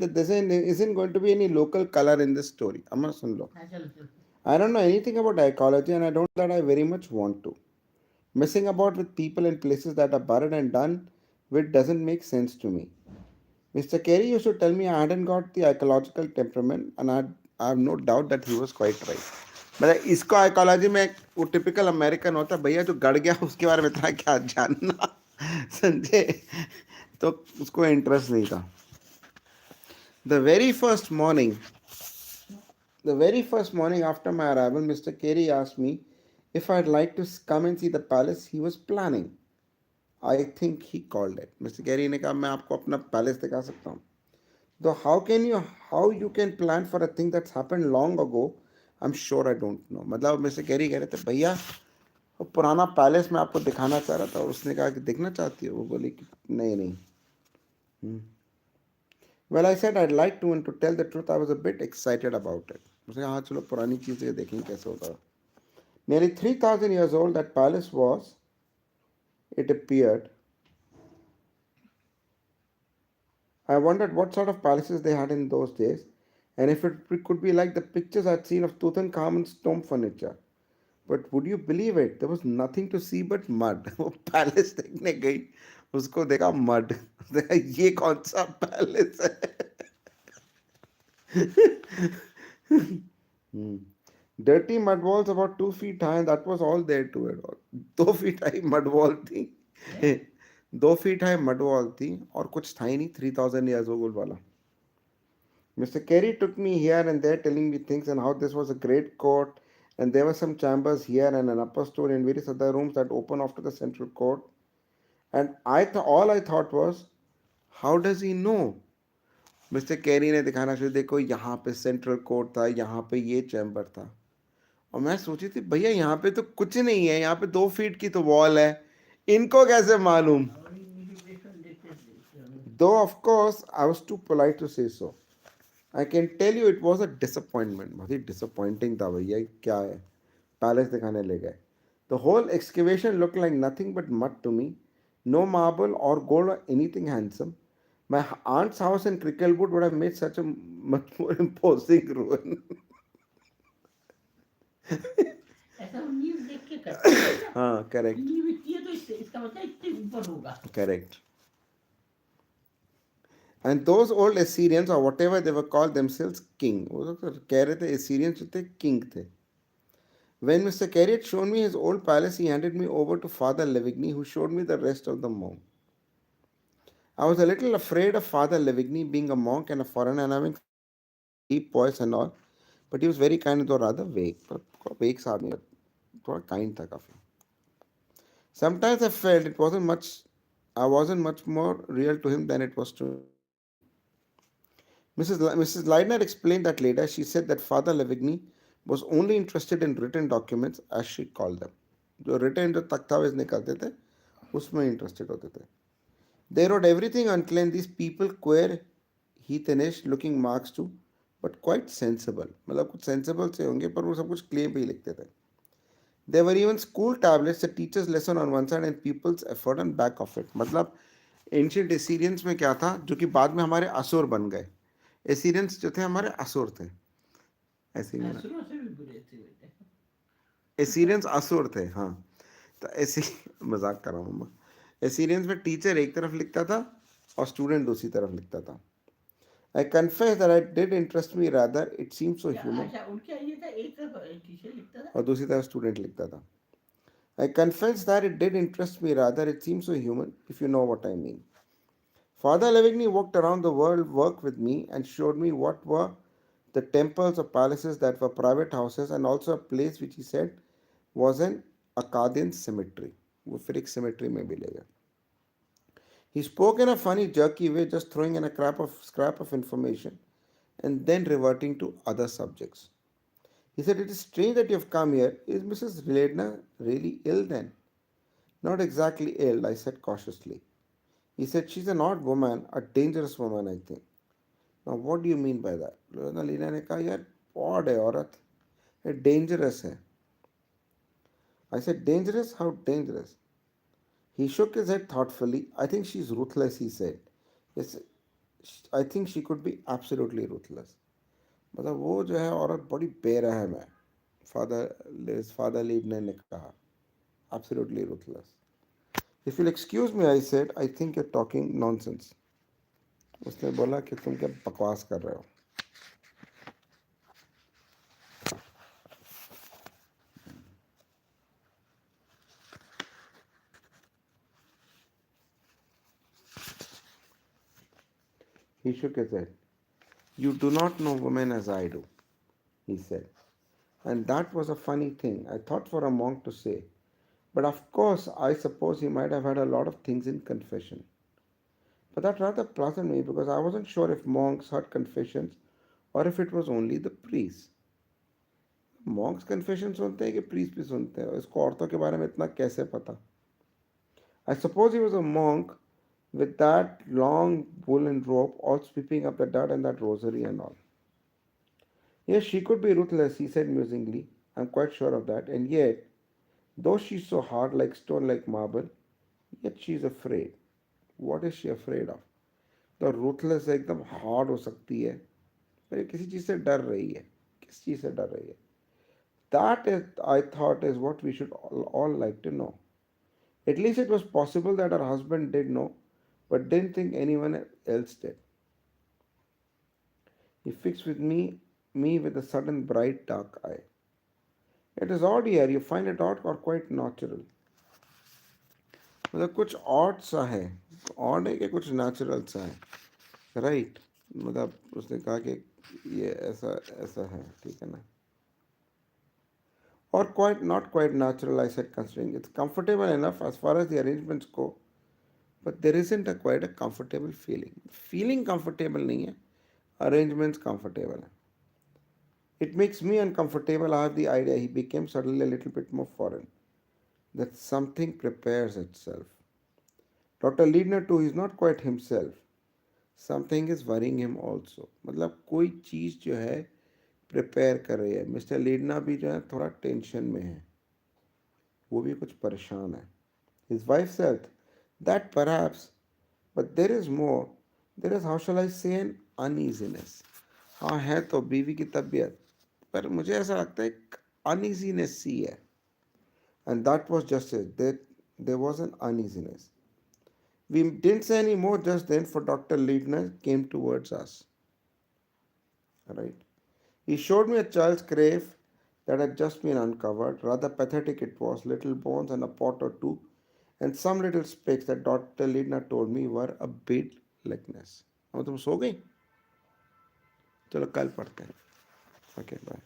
that there isn't going to be any local color in this story. Amma sun lo. I don't know anything about ecology and I don't that I very much want to. Messing about with people in places that are buried and done with doesn't make sense to me. Mr. Carey used to tell me I hadn't got the ecological temperament, and I have no doubt that he was quite right. मतलब इसको आइकोलॉजी में वो typical American होता है भैया जो गड़ गया उसके बारे में इतना क्या जानना संजय तो उसको इंटरेस्ट नहीं था the very first morning The very first morning after my arrival, Mr. Carey asked me if I'd like to come and see the palace he was planning. I think he called it. Mr. Carey ने कहा मैं आपको अपना palace दिखा सकता हूँ. Though how you can plan for a thing that's happened long ago, I'm sure I don't know. मतलब mister carry कह रहे थे भैया वो पुराना पैलेस मैं आपको दिखाना चाह रहा था और उसने कहा कि देखना चाहती हो वो बोली कि नहीं नहीं Well, I said I'd like to, and to tell the truth, I was a bit excited about it. मुझे हाँ चलो पुरानी चीज़ें देखेंगे कैसे होता है. Nearly 3,000 years old that palace was, it appeared. I wondered what sort of palaces they had in those days, and if it could be like the pictures I'd seen of Tutankhamun's tomb furniture. But would you believe it? There was nothing to see but mud. वो palace देखने गई उसको देखा mud. देखा ये कौन सा palace है Dirty mud walls about 2 feet high, and that was all there to it. 2 feet high mud wall थी 2 feet high mud wall थी और कुछ था ही नहीं 3,000 years old वाला. Mr. Carey took me here and there telling me things and how this was a great court and there were some chambers here and an upper story and various other rooms that open off to the central court. And all I thought was, how does he know? Mister carry ने दिखाना शुरू देखो यहाँ पे central court था यहाँ पे ये चैम्बर था और मैं सोची थी भैया यहाँ पे तो कुछ नहीं है यहाँ पे 2 फीट की तो वॉल है इनको कैसे मालूम Though of course I was too polite to say so. I can tell you it was a disappointment. बहुत ही disappointing था भैया क्या है पैलेस दिखाने ले गए The whole excavation looked like nothing but mud to me. No marble or gold or anything handsome. My aunt's house in Cricklewood would have made such a much more imposing ruin. ऐसा वो news देख के करते हैं ना हाँ correct news इतनी है तो इसका मतलब इतने ऊपर होगा correct And those old Assyrians or whatever they were called themselves king. वो लोग तो कह रहे थे Assyrians जो थे king थे. When Mr. Carey had shown me his old palace, he handed me over to Father Levigny, who showed me the rest of the monk. I was a little afraid of Father Levigny being a monk and a foreigner and having deep voice and all, but he was very kind though rather vague. Vague सा आदमी थोड़ा kind था काफी. Sometimes I felt I wasn't much more real to him than it was to me. Mrs. Leidner explained that later. She said that Father Levigny was only interested in written documents, as she called them. जो written जो तख्तावेज निकलते थे उसमें interested होते थे. They wrote everything on claim these people queer, heathenish looking marks too, but quite sensible. मतलब कुछ sensible से होंगे पर वो सब कुछ claim पे ही लिखते थे. There were even school tablets, the teacher's lesson on one side and pupils' effort on back of it. मतलब ancient Assyrians में क्या था जो कि बाद में हमारे असुर बन गए. एसीरियंस जो थे हमारे असुर थे ऐसे ही असुरों से भी बुरे थे बेटे एसीरियंस असुर थे हाँ तो ऐसे मजाक कर रहा हूँ मम्मा एसीरियंस में टीचर एक तरफ लिखता था और स्टूडेंट दूसरी तरफ लिखता था I confess that it did interest me rather. It seemed so human. अच्छा उनके ये था एक तरफ टीचर लिखता था और दूसरी तरफ स्टूडेंट लिखता था I confess that it did interest me rather. It seemed so human, if you know what I mean. Father Levigny walked around the world, worked with me, and showed me what were the temples or palaces that were private houses, and also a place which he said was an Akkadian cemetery. वो फिर एक cemetery में भी ले गया. He spoke in a funny, jerky way, just throwing in a scrap of information, and then reverting to other subjects. He said, "It is strange that you have come here. Is Mrs. Leidner really ill then?" "Not exactly ill," I said cautiously. He said, "She's an odd woman, a dangerous woman, I think." Now, what do you mean by that? Leena ने कहा यार odd है औरत ये dangerous है. I said, "Dangerous? How dangerous?" He shook his head thoughtfully. "I think she's ruthless," he said. Yes, I think she could be absolutely ruthless. मतलब वो जो है औरत बड़ी बेरहम है. Father लीड ने कहा. Absolutely ruthless. If you'll excuse me, I said, I think you're talking nonsense. उसने बोला कि तुम क्या बकवास कर रहे हो. He shook his head. You do not know women as I do, he said. And that was a funny thing, I thought, for a monk to say. But of course, I suppose he might have had a lot of things in confession. But that rather puzzled me because I wasn't sure if monks heard confessions or if it was only the priests. Monks confession सुनते हैं कि priest भी सुनते हैं. इसको औरतों के बारे में इतना कैसे पता? I suppose he was a monk with that long woolen robe all sweeping up the dirt and that rosary and all. Yes, she could be ruthless, he said musingly. I'm quite sure of that. And yet, though she's so hard like stone like marble, yet she's afraid. What is she afraid of? The ruthless एकदम hard हो सकती है, पर ये किसी चीज़ से डर रही है. किस चीज़ से डर रही है? That is, I thought, is what we should all like to know. At least it was possible that her husband did know, but didn't think anyone else did. He fixed me with a sudden bright dark eye. It is odd here. You find it odd or quite natural? मतलब कुछ odd सा है. Odd है कि कुछ natural सा है. Right? मतलब उसने कहा कि ये ऐसा ऐसा है. ठीक है ना? Or quite not quite natural, I said, considering it's comfortable enough as far as the arrangements go, but there isn't a quite a comfortable feeling. Feeling comfortable नहीं है. Arrangements comfortable है. It makes me uncomfortable. I have the idea he became suddenly a little bit more foreign. That something prepares itself. Dr. Liedner too is not quite himself. Something is worrying him also. मतलब कोई चीज़ जो है prepare कर रही है. Mister लीडना भी जो है थोड़ा टेंशन में है. वो भी कुछ परेशान है. His wife's health. That perhaps, but there is more. There is, how shall I say, an uneasiness. हाँ है तो बीवी की तबीयत, पर मुझे ऐसा लगता है एक uneasiness सी है. And that was just it. There was an uneasiness. We didn't say any more just then, for Dr. Liebner came towards us. Right? He showed me a child's grave that had just been uncovered. Rather pathetic it was, little bones and a pot or two, and some little specks that Dr. Liebner told me were a bit likeness. अब तुम सो गई? चलो कल पढ़ते हैं. Okay, bye.